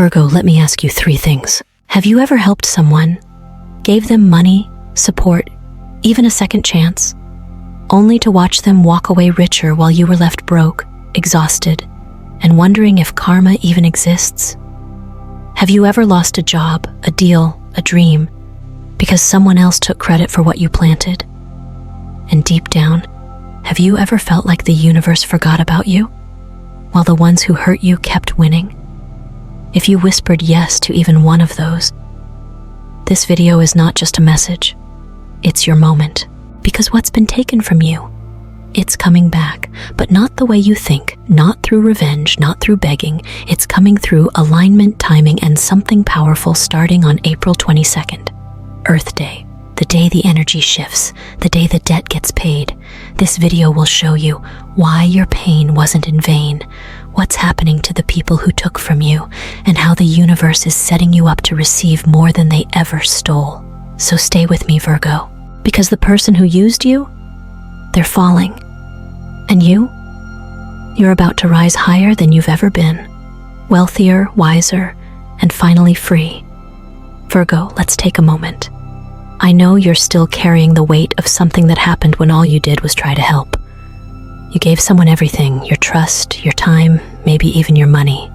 Virgo, let me ask you 3 things. Have you ever helped someone, gave them money, support, even a second chance, only to watch them walk away richer while you were left broke, exhausted, and wondering if karma even exists? Have you ever lost a job, a deal, a dream, because someone else took credit for what you planted? And deep down, have you ever felt like the universe forgot about you, while the ones who hurt you kept winning? If you whispered yes to even one of those, this video is not just a message, it's your moment. Because what's been taken from you, it's coming back, but not the way you think, not through revenge, not through begging. It's coming through alignment, timing, and something powerful starting on April 22nd, Earth Day, the day the energy shifts, the day the debt gets paid. This video will show you why your pain wasn't in vain, what's happening to the people who took from you, and how the universe is setting you up to receive more than they ever stole. So stay with me, Virgo, because the person who used you, they're falling. And you're about to rise higher than you've ever been, wealthier, wiser, and finally free. Virgo, let's take a moment. I know you're still carrying the weight of something that happened when all you did was try to help. You gave someone everything, your trust, your time, maybe even your money,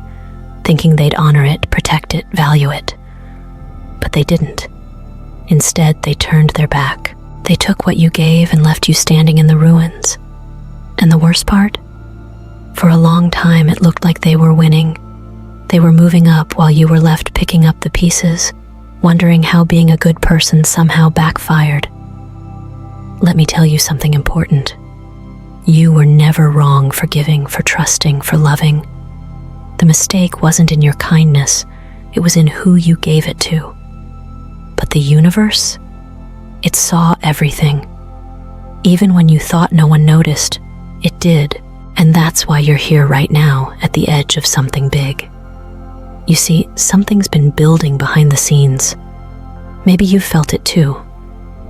thinking they'd honor it, protect it, value it. But they didn't. Instead, they turned their back. They took what you gave and left you standing in the ruins. And the worst part? For a long time, it looked like they were winning. They were moving up while you were left picking up the pieces, wondering how being a good person somehow backfired. Let me tell you something important. You were never wrong for giving, for trusting, for loving. The mistake wasn't in your kindness, it was in who you gave it to. But the universe, it saw everything. Even when you thought no one noticed, it did. And that's why you're here right now, at the edge of something big. You see, something's been building behind the scenes. Maybe you've felt it too.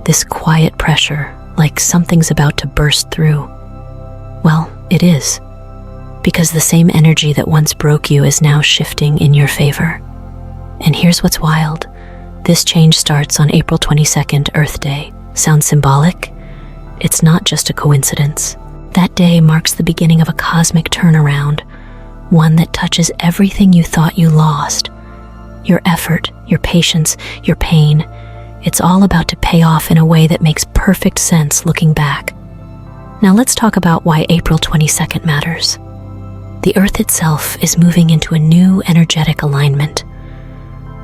This quiet pressure, like something's about to burst through. Well, it is. Because the same energy that once broke you is now shifting in your favor. And here's what's wild. This change starts on April 22nd, Earth Day. Sounds symbolic? It's not just a coincidence. That day marks the beginning of a cosmic turnaround, one that touches everything you thought you lost. Your effort, your patience, your pain. It's all about to pay off in a way that makes perfect sense looking back. Now let's talk about why April 22nd matters. The Earth itself is moving into a new energetic alignment.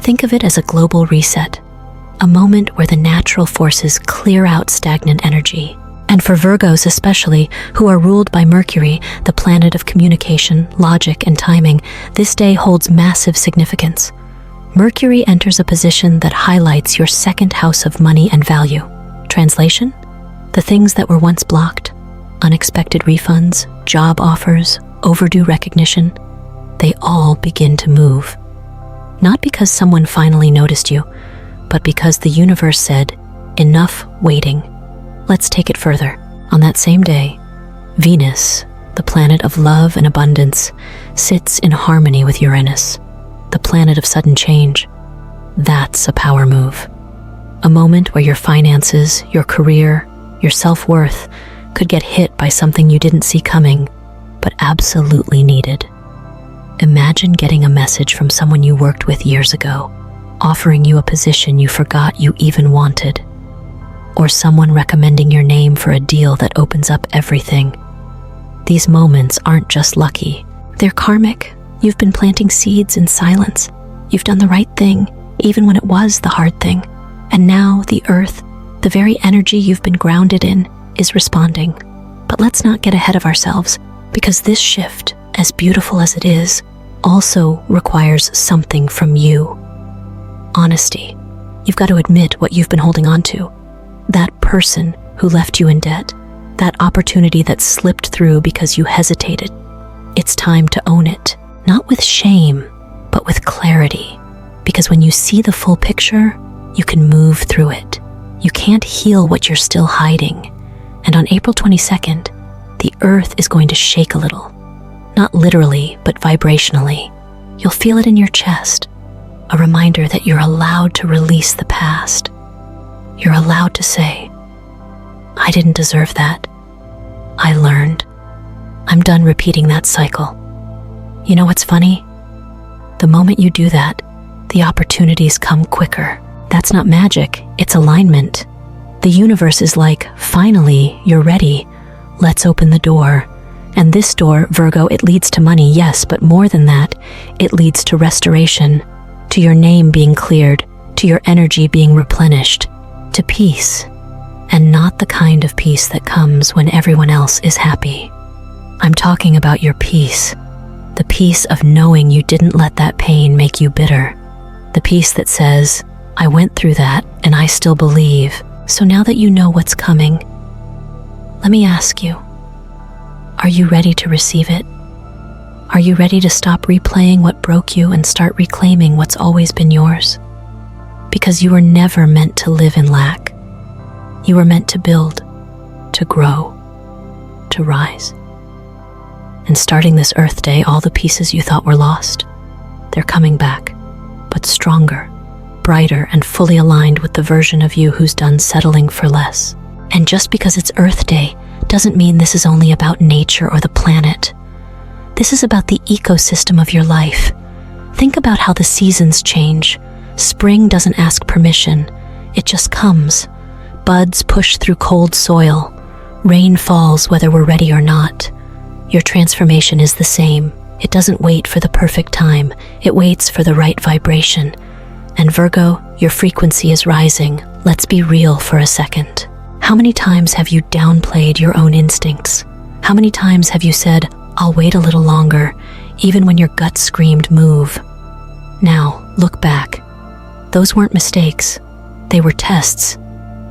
Think of it as a global reset, a moment where the natural forces clear out stagnant energy. And for Virgos especially, who are ruled by Mercury, the planet of communication, logic, and timing, this day holds massive significance. Mercury enters a position that highlights your second house of money and value. Translation? The things that were once blocked, unexpected refunds, job offers, overdue recognition, they all begin to move. Not because someone finally noticed you, but because the universe said, enough waiting. Let's take it further. On that same day, Venus, the planet of love and abundance, sits in harmony with Uranus, the planet of sudden change. That's a power move. A moment where your finances, your career, your self-worth could get hit by something you didn't see coming, but absolutely needed. Imagine getting a message from someone you worked with years ago, offering you a position you forgot you even wanted. Or someone recommending your name for a deal that opens up everything. These moments aren't just lucky, they're karmic. You've been planting seeds in silence. You've done the right thing, even when it was the hard thing. And now the Earth, the very energy you've been grounded in, is responding. But let's not get ahead of ourselves, because this shift, as beautiful as it is, also requires something from you. Honesty. You've got to admit what you've been holding on to. That person who left you in debt, that opportunity that slipped through because you hesitated. It's time to own it, not with shame, but with clarity. Because when you see the full picture, you can move through it. You can't heal what you're still hiding. And on April 22nd, the Earth is going to shake a little. Not literally, but vibrationally. You'll feel it in your chest, a reminder that you're allowed to release the past. You're allowed to say, I didn't deserve that. I learned. I'm done repeating that cycle. You know what's funny? The moment you do that, the opportunities come quicker. That's not magic, it's alignment. The universe is like, finally, you're ready. Let's open the door. And this door, Virgo, it leads to money, yes, but more than that, it leads to restoration, to your name being cleared, to your energy being replenished, to peace, and not the kind of peace that comes when everyone else is happy. I'm talking about your peace, the peace of knowing you didn't let that pain make you bitter, the peace that says, I went through that and I still believe, so now that you know what's coming, let me ask you, are you ready to receive it? Are you ready to stop replaying what broke you and start reclaiming what's always been yours? Because you were never meant to live in lack. You were meant to build, to grow, to rise. And starting this Earth Day, all the pieces you thought were lost, they're coming back, but stronger, brighter, and fully aligned with the version of you who's done settling for less. And just because it's Earth Day doesn't mean this is only about nature or the planet. This is about the ecosystem of your life. Think about how the seasons change. Spring doesn't ask permission, it just comes. Buds push through cold soil. Rain falls whether we're ready or not. Your transformation is the same. It doesn't wait for the perfect time. It waits for the right vibration. And Virgo, your frequency is rising. Let's be real for a second. How many times have you downplayed your own instincts? How many times have you said, I'll wait a little longer, even when your gut screamed move? Now, look back. Those weren't mistakes. They were tests.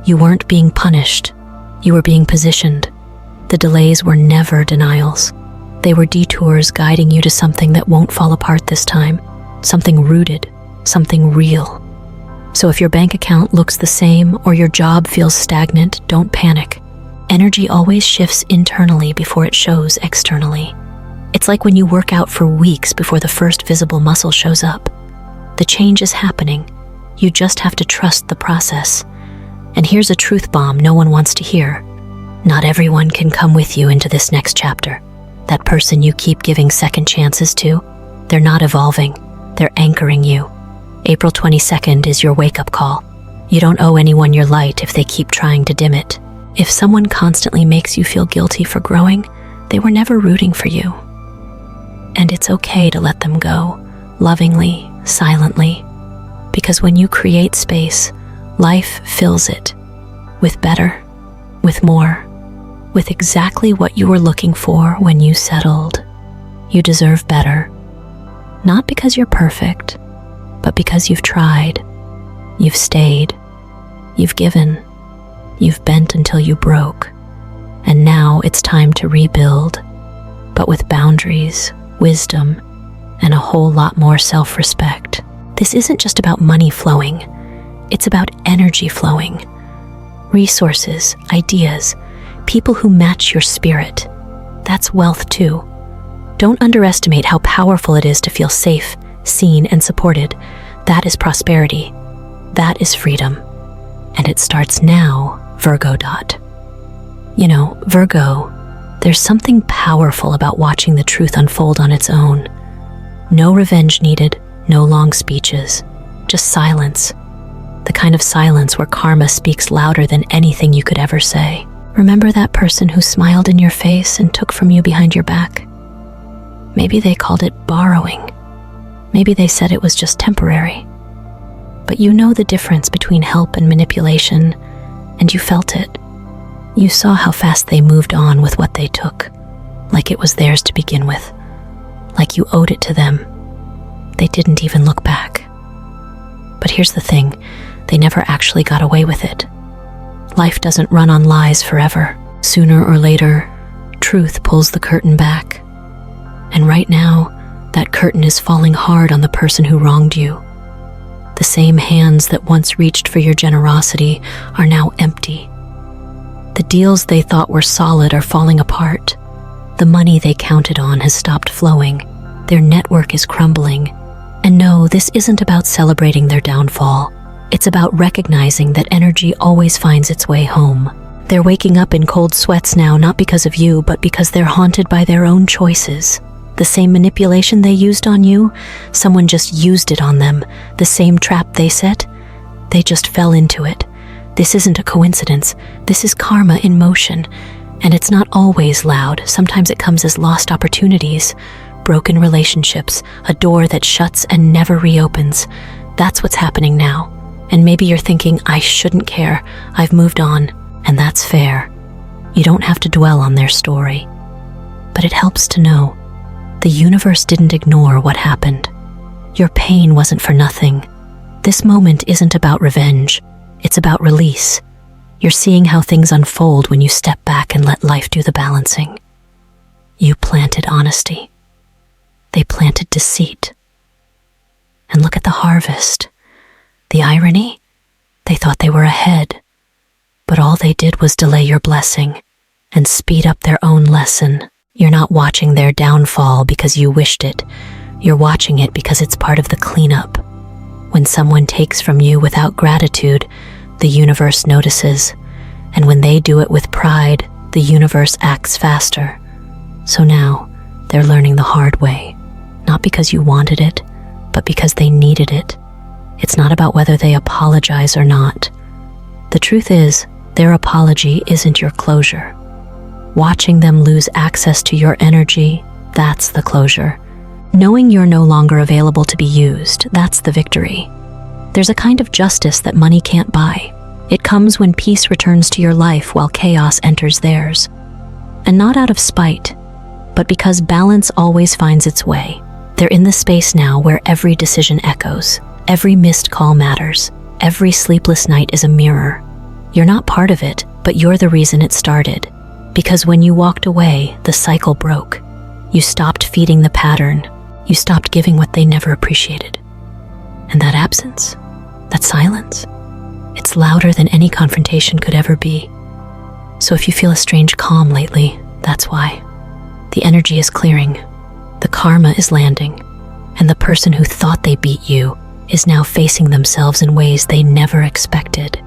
You weren't being punished. You were being positioned. The delays were never denials. They were detours guiding you to something that won't fall apart this time, something rooted, something real. So if your bank account looks the same or your job feels stagnant, don't panic. Energy always shifts internally before it shows externally. It's like when you work out for weeks before the first visible muscle shows up. The change is happening. You just have to trust the process. And here's a truth bomb no one wants to hear. Not everyone can come with you into this next chapter. That person you keep giving second chances to, they're not evolving, they're anchoring you. April 22nd is your wake-up call. You don't owe anyone your light if they keep trying to dim it. If someone constantly makes you feel guilty for growing, they were never rooting for you. And it's okay to let them go, lovingly, silently, because when you create space, life fills it with better, with more, with exactly what you were looking for when you settled. You deserve better, not because you're perfect, but because you've tried, you've stayed, you've given, you've bent until you broke, and now it's time to rebuild, but with boundaries, wisdom, and a whole lot more self-respect. This isn't just about money flowing, it's about energy flowing. Resources, ideas, people who match your spirit. That's wealth too. Don't underestimate how powerful it is to feel safe, seen, and supported. That is prosperity. That is freedom. And it starts now, Virgo. You know, Virgo, there's something powerful about watching the truth unfold on its own. No revenge needed, no long speeches, just silence. The kind of silence where karma speaks louder than anything you could ever say. Remember that person who smiled in your face and took from you behind your back? Maybe they called it borrowing. Maybe they said it was just temporary. But you know the difference between help and manipulation, and you felt it. You saw how fast they moved on with what they took, like it was theirs to begin with, like you owed it to them. They didn't even look back. But here's the thing, they never actually got away with it. Life doesn't run on lies forever. Sooner or later, truth pulls the curtain back. And right now, that curtain is falling hard on the person who wronged you. The same hands that once reached for your generosity are now empty. The deals they thought were solid are falling apart. The money they counted on has stopped flowing. Their network is crumbling, And no, this isn't about celebrating their downfall. It's about recognizing that energy always finds its way home. They're waking up in cold sweats now, not because of you, but because they're haunted by their own choices. The same manipulation they used on you, someone just used it on them. The same trap they set, they just fell into it. This isn't a coincidence. This is karma in motion. And it's not always loud. Sometimes it comes as lost opportunities, broken relationships, a door that shuts and never reopens. That's what's happening now. And maybe you're thinking, I shouldn't care. I've moved on. And that's fair. You don't have to dwell on their story. But it helps to know the universe didn't ignore what happened. Your pain wasn't for nothing. This moment isn't about revenge. It's about release. You're seeing how things unfold when you step back and let life do the balancing. You planted honesty. They planted deceit. And look at the harvest. The irony? They thought they were ahead. But all they did was delay your blessing and speed up their own lesson. You're not watching their downfall because you wished it. You're watching it because it's part of the cleanup. When someone takes from you without gratitude, the universe notices. And when they do it with pride, the universe acts faster. So now, they're learning the hard way. Not because you wanted it, but because they needed it. It's not about whether they apologize or not. The truth is, their apology isn't your closure. Watching them lose access to your energy, that's the closure. Knowing you're no longer available to be used, that's the victory. There's a kind of justice that money can't buy. It comes when peace returns to your life while chaos enters theirs. And not out of spite, but because balance always finds its way. They're in the space now where every decision echoes, every missed call matters, every sleepless night is a mirror. You're not part of it, but you're the reason it started. Because when you walked away, the cycle broke. You stopped feeding the pattern. You stopped giving what they never appreciated. And that absence, that silence, it's louder than any confrontation could ever be. So if you feel a strange calm lately, that's why. The energy is clearing. The karma is landing. And the person who thought they beat you is now facing themselves in ways they never expected.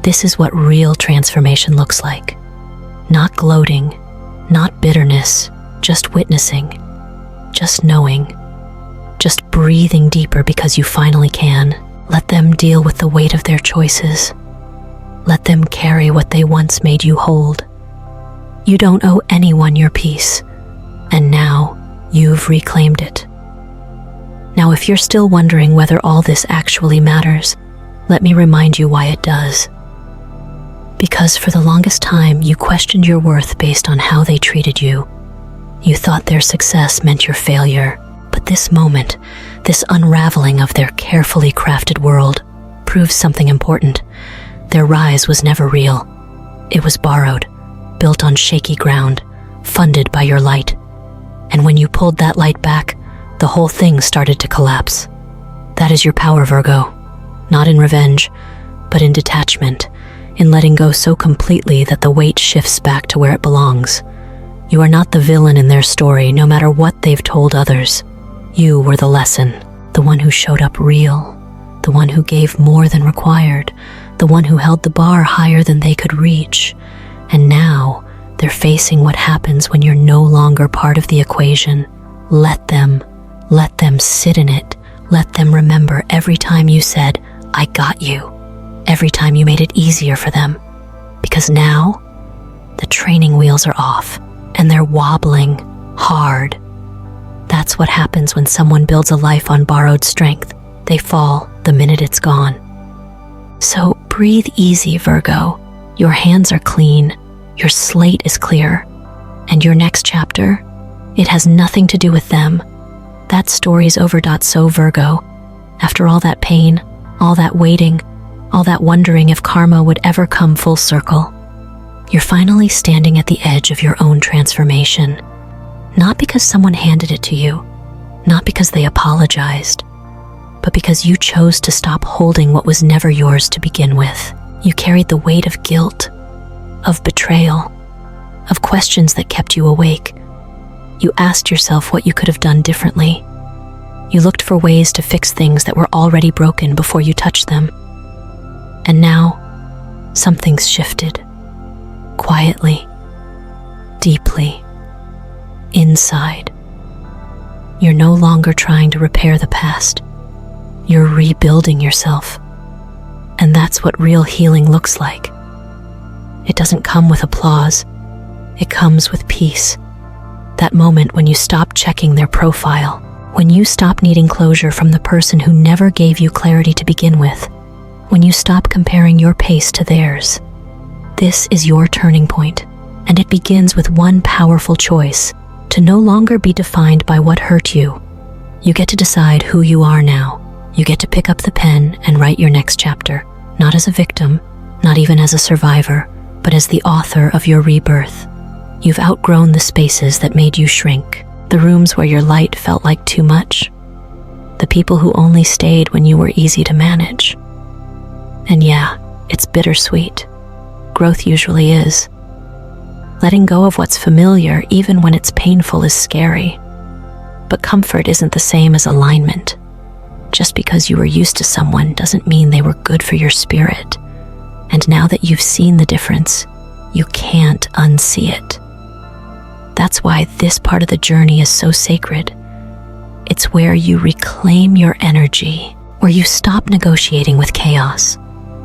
This is what real transformation looks like. Not gloating, not bitterness, just witnessing, just knowing, just breathing deeper because you finally can. Let them deal with the weight of their choices. Let them carry what they once made you hold. You don't owe anyone your peace, and now you've reclaimed it. Now, if you're still wondering whether all this actually matters, let me remind you why it does. Because for the longest time, you questioned your worth based on how they treated you. You thought their success meant your failure. But this moment, this unraveling of their carefully crafted world, proves something important. Their rise was never real. It was borrowed, built on shaky ground, funded by your light. And when you pulled that light back, the whole thing started to collapse. That is your power, Virgo. Not in revenge, but in detachment, in letting go so completely that the weight shifts back to where it belongs. You are not the villain in their story, no matter what they've told others. You were the lesson, the one who showed up real, the one who gave more than required, the one who held the bar higher than they could reach. And now, they're facing what happens when you're no longer part of the equation. Let them sit in it. Let them remember every time you said, I got you. Every time you made it easier for them. Because now, the training wheels are off, and they're wobbling hard. That's what happens when someone builds a life on borrowed strength. They fall the minute it's gone. So breathe easy, Virgo. Your hands are clean, your slate is clear, and your next chapter, it has nothing to do with them. That story's over. So Virgo, after all that pain, all that waiting, all that wondering if karma would ever come full circle, you're finally standing at the edge of your own transformation. Not because someone handed it to you, not because they apologized, but because you chose to stop holding what was never yours to begin with. You carried the weight of guilt, of betrayal, of questions that kept you awake. You asked yourself what you could have done differently. You looked for ways to fix things that were already broken before you touched them. And now, something's shifted. Quietly, deeply, inside. You're no longer trying to repair the past. You're rebuilding yourself. And that's what real healing looks like. It doesn't come with applause. It comes with peace. That moment when you stop checking their profile, when you stop needing closure from the person who never gave you clarity to begin with, when you stop comparing your pace to theirs. This is your turning point, and it begins with one powerful choice: to no longer be defined by what hurt you. You get to decide who you are now. You get to pick up the pen and write your next chapter, not as a victim, not even as a survivor, but as the author of your rebirth. You've outgrown the spaces that made you shrink, the rooms where your light felt like too much, the people who only stayed when you were easy to manage. And yeah, it's bittersweet. Growth usually is. Letting go of what's familiar, even when it's painful, is scary. But comfort isn't the same as alignment. Just because you were used to someone doesn't mean they were good for your spirit. And now that you've seen the difference, you can't unsee it. That's why this part of the journey is so sacred. It's where you reclaim your energy, where you stop negotiating with chaos,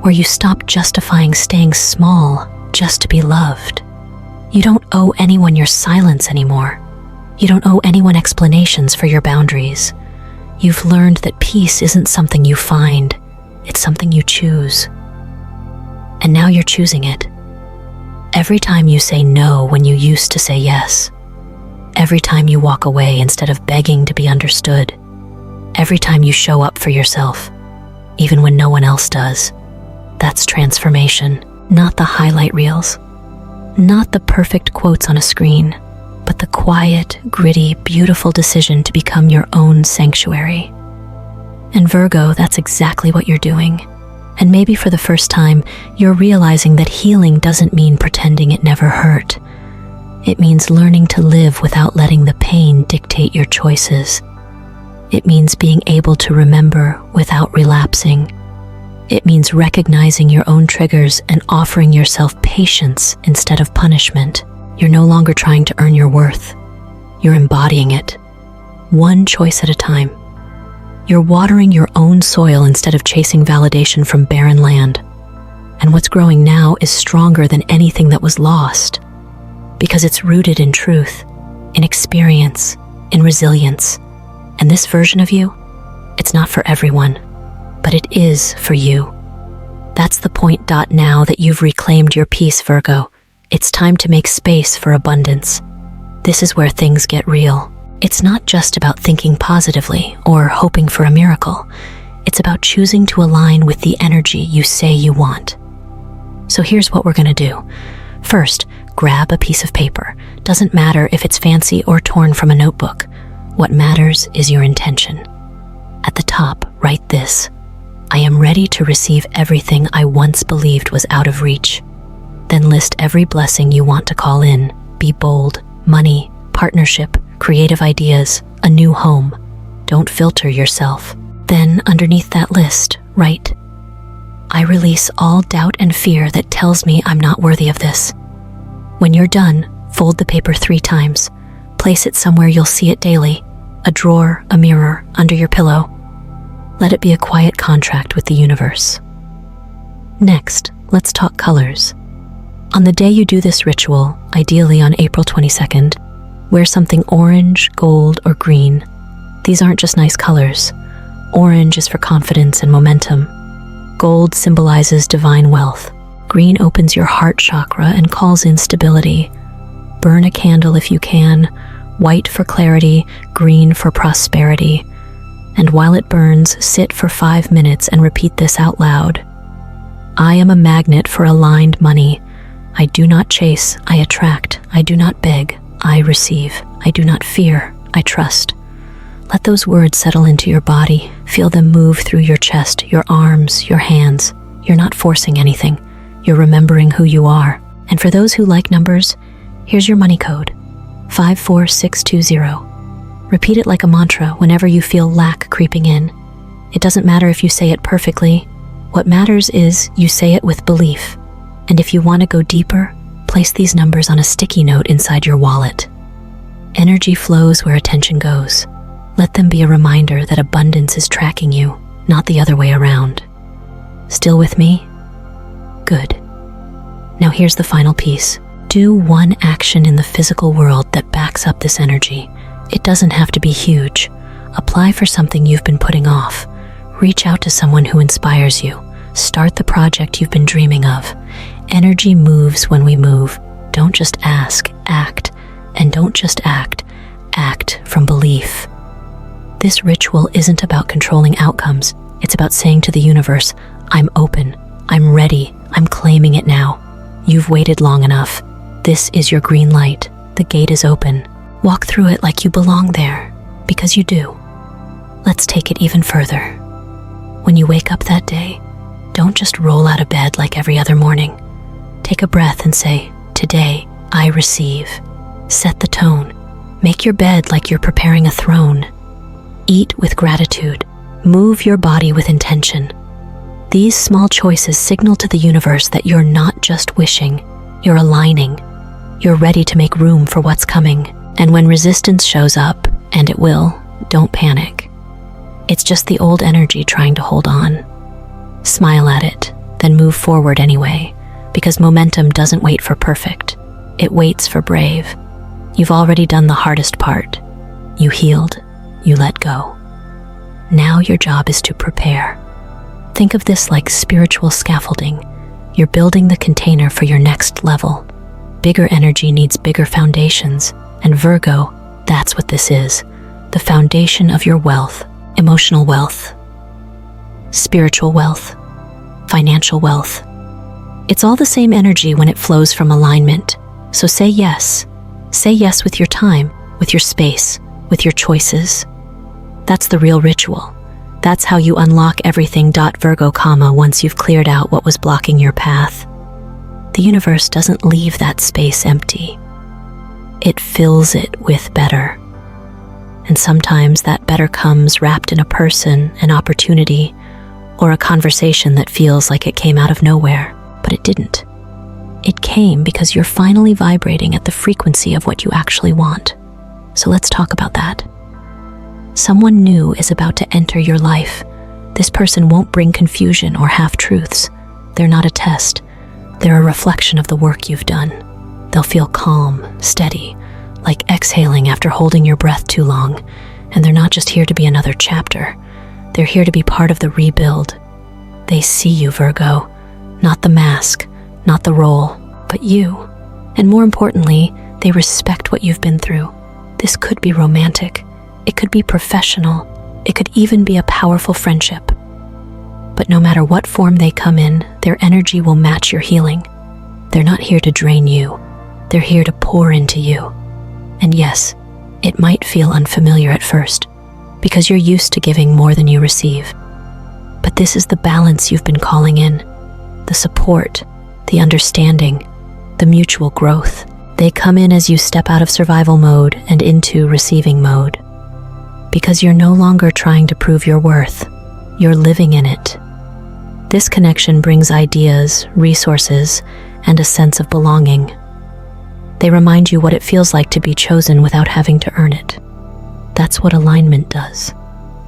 where you stop justifying staying small just to be loved. You don't owe anyone your silence anymore. You don't owe anyone explanations for your boundaries. You've learned that peace isn't something you find, it's something you choose. And now you're choosing it. Every time you say no when you used to say yes. Every time you walk away instead of begging to be understood. Every time you show up for yourself, even when no one else does. That's transformation, not the highlight reels. Not the perfect quotes on a screen, but the quiet, gritty, beautiful decision to become your own sanctuary. And Virgo, that's exactly what you're doing. And maybe for the first time, you're realizing that healing doesn't mean pretending it never hurt. It means learning to live without letting the pain dictate your choices. It means being able to remember without relapsing. It means recognizing your own triggers and offering yourself patience instead of punishment. You're no longer trying to earn your worth. You're embodying it, one choice at a time. You're watering your own soil instead of chasing validation from barren land. And what's growing now is stronger than anything that was lost, because it's rooted in truth, in experience, in resilience. And this version of you, it's not for everyone, but it is for you. That's the point. Now that you've reclaimed your peace, Virgo, it's time to make space for abundance. This is where things get real. It's not just about thinking positively or hoping for a miracle. It's about choosing to align with the energy you say you want. So here's what we're going to do. First, grab a piece of paper. Doesn't matter if it's fancy or torn from a notebook. What matters is your intention. At the top, write this: I am ready to receive everything I once believed was out of reach. Then list every blessing you want to call in. Be bold: money, partnership, creative ideas, a new home. Don't filter yourself. Then, underneath that list, write: I release all doubt and fear that tells me I'm not worthy of this. When you're done, fold the paper 3 times. Place it somewhere you'll see it daily: a drawer, a mirror, under your pillow. Let it be a quiet contract with the universe. Next, let's talk colors. On the day you do this ritual, ideally on April 22nd, wear something orange, gold, or green. These aren't just nice colors. Orange is for confidence and momentum. Gold symbolizes divine wealth. Green opens your heart chakra and calls in stability. Burn a candle if you can. White for clarity, green for prosperity. And while it burns, sit for 5 minutes and repeat this out loud. I am a magnet for aligned money. I do not chase, I attract. I do not beg, I receive. I do not fear, I trust. Let those words settle into your body. Feel them move through your chest, your arms, your hands. You're not forcing anything. You're remembering who you are. And for those who like numbers, here's your money code: 54620. Repeat it like a mantra whenever you feel lack creeping in. It doesn't matter if you say it perfectly. What matters is you say it with belief. And if you want to go deeper, place these numbers on a sticky note inside your wallet. Energy flows where attention goes. Let them be a reminder that abundance is tracking you, not the other way around. Still with me? Good. Now here's the final piece. Do one action in the physical world that backs up this energy. It doesn't have to be huge. Apply for something you've been putting off. Reach out to someone who inspires you. Start the project you've been dreaming of. Energy moves when we move. Don't just ask, act. And don't just act. Act from belief. This ritual isn't about controlling outcomes. It's about saying to the universe, I'm open, I'm ready, I'm claiming it now. You've waited long enough. This is your green light. The gate is open. Walk through it like you belong there, because you do. Let's take it even further. When you wake up that day, don't just roll out of bed like every other morning. Take a breath and say, today, I receive. Set the tone. Make your bed like you're preparing a throne. Eat with gratitude. Move your body with intention. These small choices signal to the universe that you're not just wishing, you're aligning. You're ready to make room for what's coming. And when resistance shows up, and it will, don't panic. It's just the old energy trying to hold on. Smile at it, then move forward anyway, because momentum doesn't wait for perfect. It waits for brave. You've already done the hardest part. You healed, you let go. Now your job is to prepare. Think of this like spiritual scaffolding. You're building the container for your next level. Bigger energy needs bigger foundations, and Virgo, that's what this is. The foundation of your wealth, emotional wealth, spiritual wealth, financial wealth. It's all the same energy when it flows from alignment. So say yes. Say yes with your time, with your space, with your choices. That's the real ritual. That's how you unlock everything. Virgo, once you've cleared out what was blocking your path. The universe doesn't leave that space empty. It fills it with better. And sometimes that better comes wrapped in a person, an opportunity, or a conversation that feels like it came out of nowhere, but it didn't. It came because you're finally vibrating at the frequency of what you actually want. So let's talk about that. Someone new is about to enter your life. This person won't bring confusion or half-truths. They're not a test. They're a reflection of the work you've done. They'll feel calm, steady, like exhaling after holding your breath too long. And they're not just here to be another chapter. They're here to be part of the rebuild. They see you, Virgo. Not the mask, not the role, but you. And more importantly, they respect what you've been through. This could be romantic. It could be professional. It could even be a powerful friendship. But no matter what form they come in, their energy will match your healing. They're not here to drain you. They're here to pour into you. And yes, it might feel unfamiliar at first, because you're used to giving more than you receive. But this is the balance you've been calling in. The support, the understanding, the mutual growth. They come in as you step out of survival mode and into receiving mode. Because you're no longer trying to prove your worth. You're living in it. This connection brings ideas, resources, and a sense of belonging. They remind you what it feels like to be chosen without having to earn it. That's what alignment does.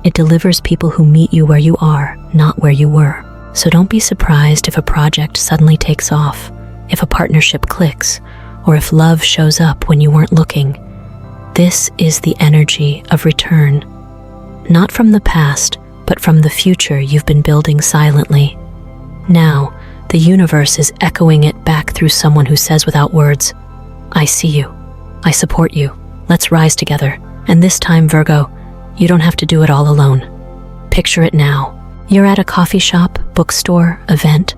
It delivers people who meet you where you are, not where you were. So don't be surprised if a project suddenly takes off, if a partnership clicks, or if love shows up when you weren't looking. This is the energy of return. Not from the past, but from the future you've been building silently. Now, the universe is echoing it back through someone who says without words, I see you. I support you. Let's rise together. And this time, Virgo, you don't have to do it all alone. Picture it now. You're at a coffee shop, bookstore, event,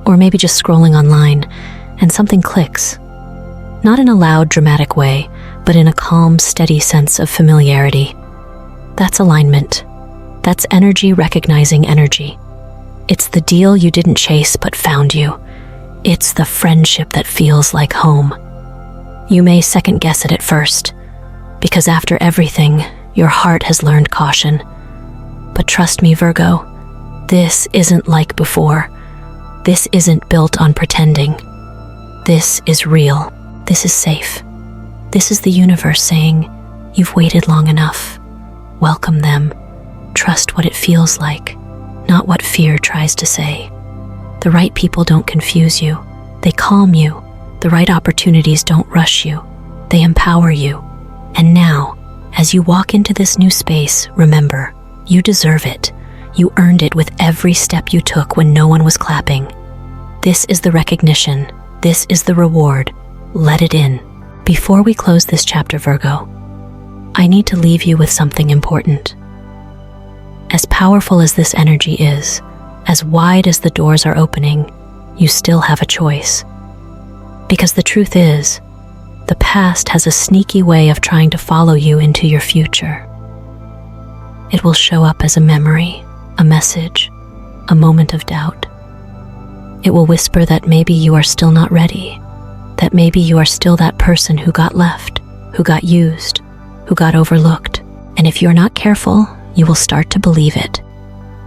or maybe just scrolling online, and something clicks. Not in a loud, dramatic way, but in a calm, steady sense of familiarity. That's alignment. That's energy recognizing energy. It's the deal you didn't chase but found you. It's the friendship that feels like home. You may second guess it at first, because after everything, Your heart has learned caution. But trust me, Virgo, this isn't like before. This isn't built on pretending. This is real. This is safe. This is the universe saying, you've waited long enough. Welcome them. Trust what it feels like, not what fear tries to say. The right people don't confuse you. They calm you. The right opportunities don't rush you. They empower you. And now, as you walk into this new space, remember, you deserve it. You earned it with every step you took when no one was clapping. This is the recognition. This is the reward. Let it in. Before we close this chapter, Virgo, I need to leave you with something important. As powerful as this energy is, as wide as the doors are opening, you still have a choice. Because the truth is, the past has a sneaky way of trying to follow you into your future. It will show up as a memory, a message, a moment of doubt. It will whisper that maybe you are still not ready, that maybe you are still that person who got left, who got used, who got overlooked. And if you're not careful, you will start to believe it.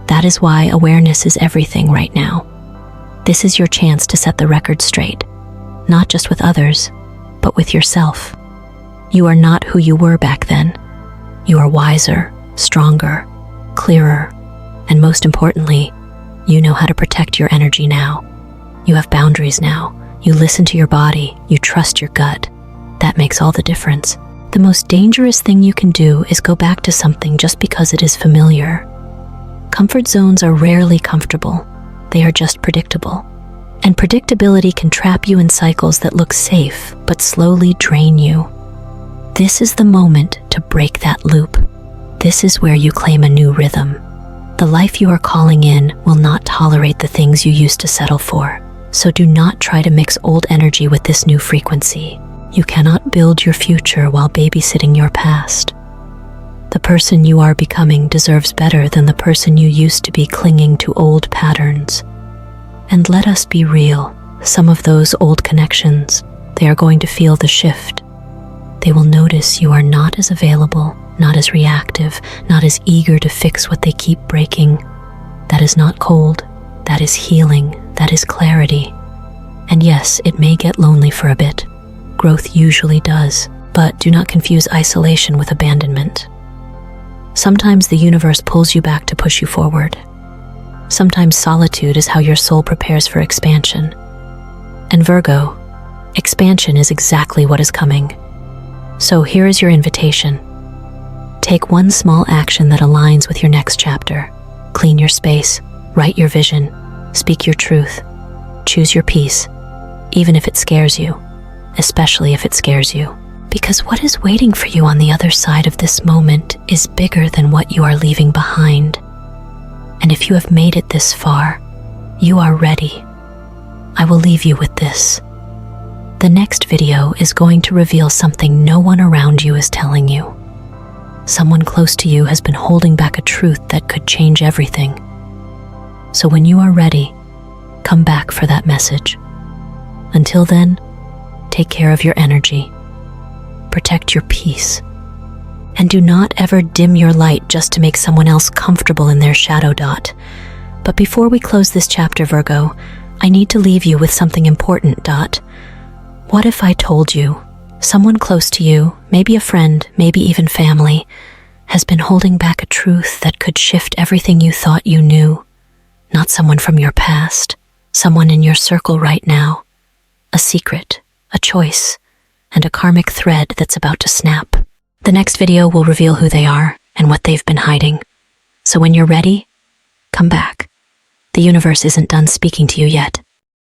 That is why awareness is everything right now. This is your chance to set the record straight, not just with others, but with yourself. You are not who you were back then. You are wiser, stronger, clearer, and most importantly, you know how to protect your energy now. You have boundaries now. You listen to your body. You trust your gut. That makes all the difference. The most dangerous thing you can do is go back to something just because it is familiar. Comfort zones are rarely comfortable. They are just predictable. And predictability can trap you in cycles that look safe, but slowly drain you. This is the moment to break that loop. This is where you claim a new rhythm. The life you are calling in will not tolerate the things you used to settle for. So do not try to mix old energy with this new frequency. You cannot build your future while babysitting your past. The person you are becoming deserves better than the person you used to be clinging to old patterns. And let us be real, some of those old connections, they are going to feel the shift. They will notice you are not as available, not as reactive, not as eager to fix what they keep breaking. That is not cold, that is healing, that is clarity. And yes, it may get lonely for a bit. Growth usually does, but do not confuse isolation with abandonment. Sometimes the universe pulls you back to push you forward. Sometimes solitude is how your soul prepares for expansion. And Virgo, expansion is exactly what is coming. So here is your invitation. Take one small action that aligns with your next chapter. Clean your space, write your vision, speak your truth, choose your peace, even if it scares you, especially if it scares you. Because what is waiting for you on the other side of this moment is bigger than what you are leaving behind. And if you have made it this far, you are ready. I will leave you with this. The next video is going to reveal something no one around you is telling you. Someone close to you has been holding back a truth that could change everything. So when you are ready, come back for that message. Until then, take care of your energy. Protect your peace. And do not ever dim your light just to make someone else comfortable in their shadow. But before we close this chapter, Virgo, I need to leave you with something important. What if I told you someone close to you, maybe a friend, maybe even family, has been holding back a truth that could shift everything you thought you knew? Not someone from your past, someone in your circle right now. A secret, a choice, and a karmic thread that's about to snap. The next video will reveal who they are and what they've been hiding. So when you're ready, come back. The universe isn't done speaking to you yet.